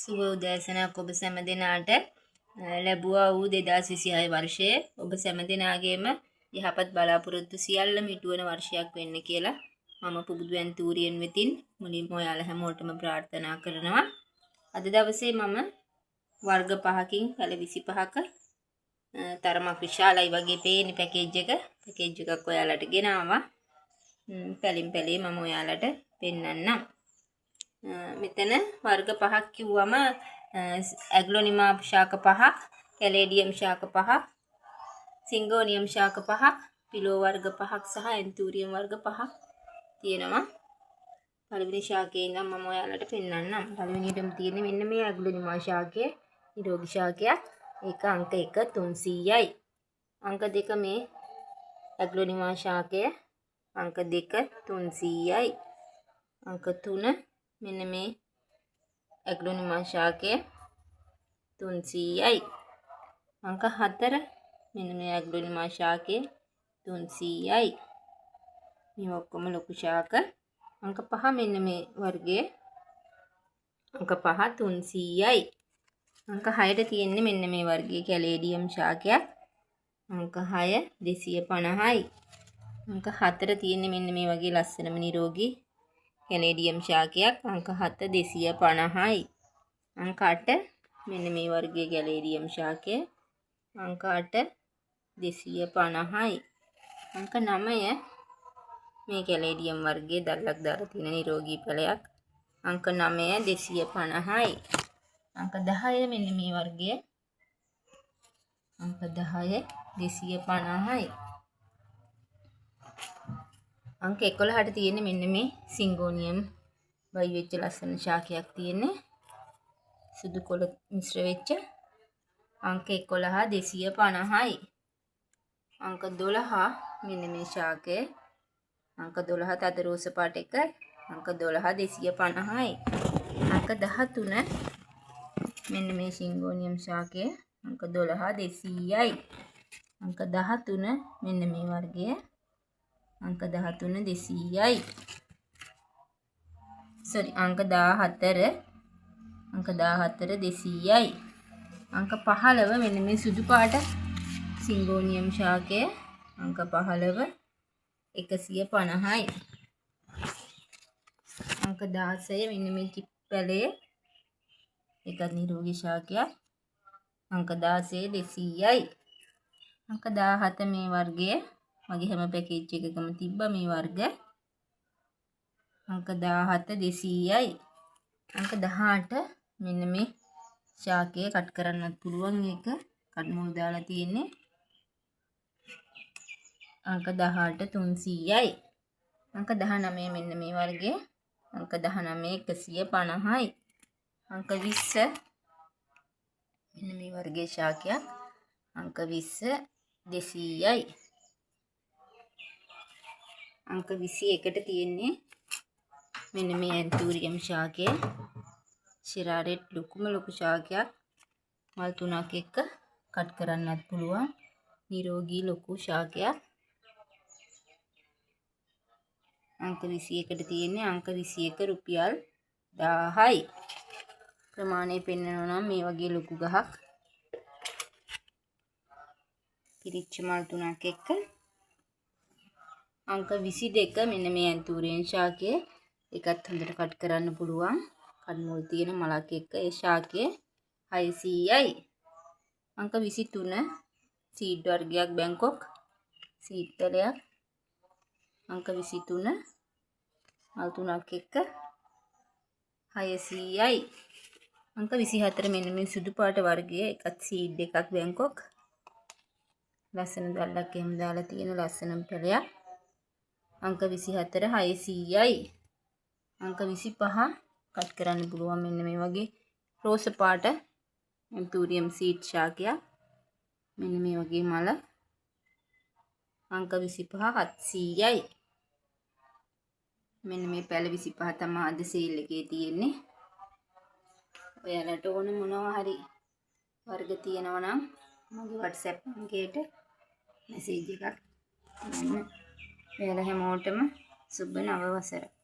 සුබ උදෑසනක් ඔබ සැම දෙනාට. ලැබුවා වූ 2026 වර්ෂයේ ඔබ සැම දෙනාගේම යහපත් බලාපොරොත්තු සියල්ලම ඉටුවන වර්ෂයක් වෙන්න කියලා මම පුබුදුවෙන් තූරියෙන් වෙතින් මුලින්ම ඔයාලා හැමෝටම ප්‍රාර්ථනා කරනවා. අද දවසේ මම වර්ග 5කින් පැල 25ක තරමක් විශාලයි වගේ පේන පැකේජ් එකක් ඔයාලට ගෙනාවා. පැලින් පැලේ මම ඔයාලට පෙන්නන්නම්. මෙතන වර්ග 5ක් කිව්වම ඇග්ලොනිමා ශාක 5ක්, කැලේඩියම් ශාක 5ක්, සිංගෝනියම් ශාක 5ක්, පිලෝ වර්ග 5ක් සහ ඇන්තූරියම් වර්ග 5ක් තියෙනවා. පළවෙනි ශාකයේ ඉඳන් මම ඔයාලට පෙන්නන්නම්. පළවෙනියටම තියෙන්නේ මෙන්න මේ ඇග්ලොනිමා ශාකය, නිරෝගී ශාකයක්. ඒක අංක 1 300යි. අංක 2 මේ ඇග්ලොනිමා ශාකය අංක 2 300යි. අංක 3 මෙන්න මේ ඇග්ලොනිමා ශාකය 300යි. අංක 4 මෙන්න මේ ඇග්ලොනිමා ශාකය 300යි. මේ ඔක්කොම ලොකු ශාක. අංක 5 මෙන්න මේ වර්ගයේ අංක 5 300යි. අංක 6ට තියෙන්නේ මෙන්න මේ වර්ගයේ කැලේඩියම් ශාකයක්. අංක 6 250යි. අංක 4 තියෙන්නේ මෙන්න මේ වගේ ලස්සනම නිරෝගී කැලේඩියම් ශාකයක්. අංක 7 250යි. අංක 8 මෙන්න මේ වර්ගයේ කැලේඩියම් ශාකය. අංක 8 250යි. අංක 9 මේ කැලේඩියම් වර්ගයේ දැල්ලක් දාලා තියෙන නිරෝගී පැලයක්. අංක 9 250යි. අංක 10 මෙන්න මේ වර්ගයේ අංක 10 250යි. අංක 11ට තියෙන්නේ මෙන්න මේ සිංගෝනියම් වයි වෙච්ච ලස්සන ශාකයක් තියෙන්නේ. සුදු කොළ මිශ්‍ර වෙච්ච. අංක 11 250යි. අංක 12 මෙන්න මේ ශාකය. අංක 12 තද රෝස පාට එක. අංක 12 250යි. අංක 13 මෙන්න මේ සිංගෝනියම් ශාකය. අංක 12 200යි. අංක 13 මෙන්න මේ වර්ගය. අංක 13 200යි. අංක 14 200යි. අංක 15 මෙන්න මේ සුදු පාට සිංගෝනියම් ශාකය. අංක 15 150යි. අංක 16 මෙන්න මේ කිප්පැලේ එකත් නිරෝගී ශාකයක්. අංක 16 200යි. අංක 17 මේ වර්ගයේ මගේ හැම පැකේජ් එකකම තිබ්බා මේ වර්ග. අංක 17 200යි. අංක 18 මෙන්න මේ ශාකය කට් කරන්නත් පුළුවන්. ඒක කට් මුල් දාලා තියෙන්නේ. අංක 18 300යි. අංක 19 මෙන්න මේ වර්ගයේ. අංක 19 150යි. අංක 20 මෙන්න මේ වර්ගයේ ශාකයක්. අංක 20 200යි. අංක 21ට තියෙන්නේ මෙන්න මේ ඇන්තූරියම් ශාකය. ශිරාරෙත් ලොකුම ලොකු ශාකයක්. මල් 3ක් එක්ක කට් කරන්නත් පුළුවන්. නිරෝගී ලොකු ශාකයක්. අංක 21ට තියෙන්නේ අංක 21 රුපියල් 1000යි. ප්‍රමාණය පෙන්වනවා නම් මේ වගේ ලොකු ගහක් පිරිච්ච මල් 3ක් එක්ක. අංක 22 මෙන්න මේ ඇන්තූරියම් ශාකය. ඒකත් හොඳට කට් කරන්න පුළුවන්. කඩ් මුල් තියෙන මලක් එක්ක. ඒ ශාකය 600යි. අංක 23 සීඩ් වර්ගයක් බැංකොක් සීඩ් පැලයක්. අංක 23 මල් 3ක් එක්ක 600යි. අංක 24 මෙන්න මේ සුදු පාට වර්ගයේ එකත් සීඩ් එකක් බැංකොක්. ලස්සන දැල්ලක් එහෙම දාලා තියෙන ලස්සනම පැලයක්. අංක 24 600යි. අංක 25 කට් කරන්න පුළුවන් මෙන්න මේ වගේ රෝස පාට ඇන්තූරියම් සීඩ් ශාකයක්. මෙන්න මේ වගේ මල. අංක 25 700යි. මෙන්න මේ පැල 25 තමයි අද සේල් එකේ තියෙන්නේ. ඔයාලට ඕන මොනවා හරි වර්ග තියෙනවා නම් මගේ WhatsApp අංකයට මැසේජ් එකක් දාන්න. ඔයාලා හැමෝටම සුබ නව වසරක්.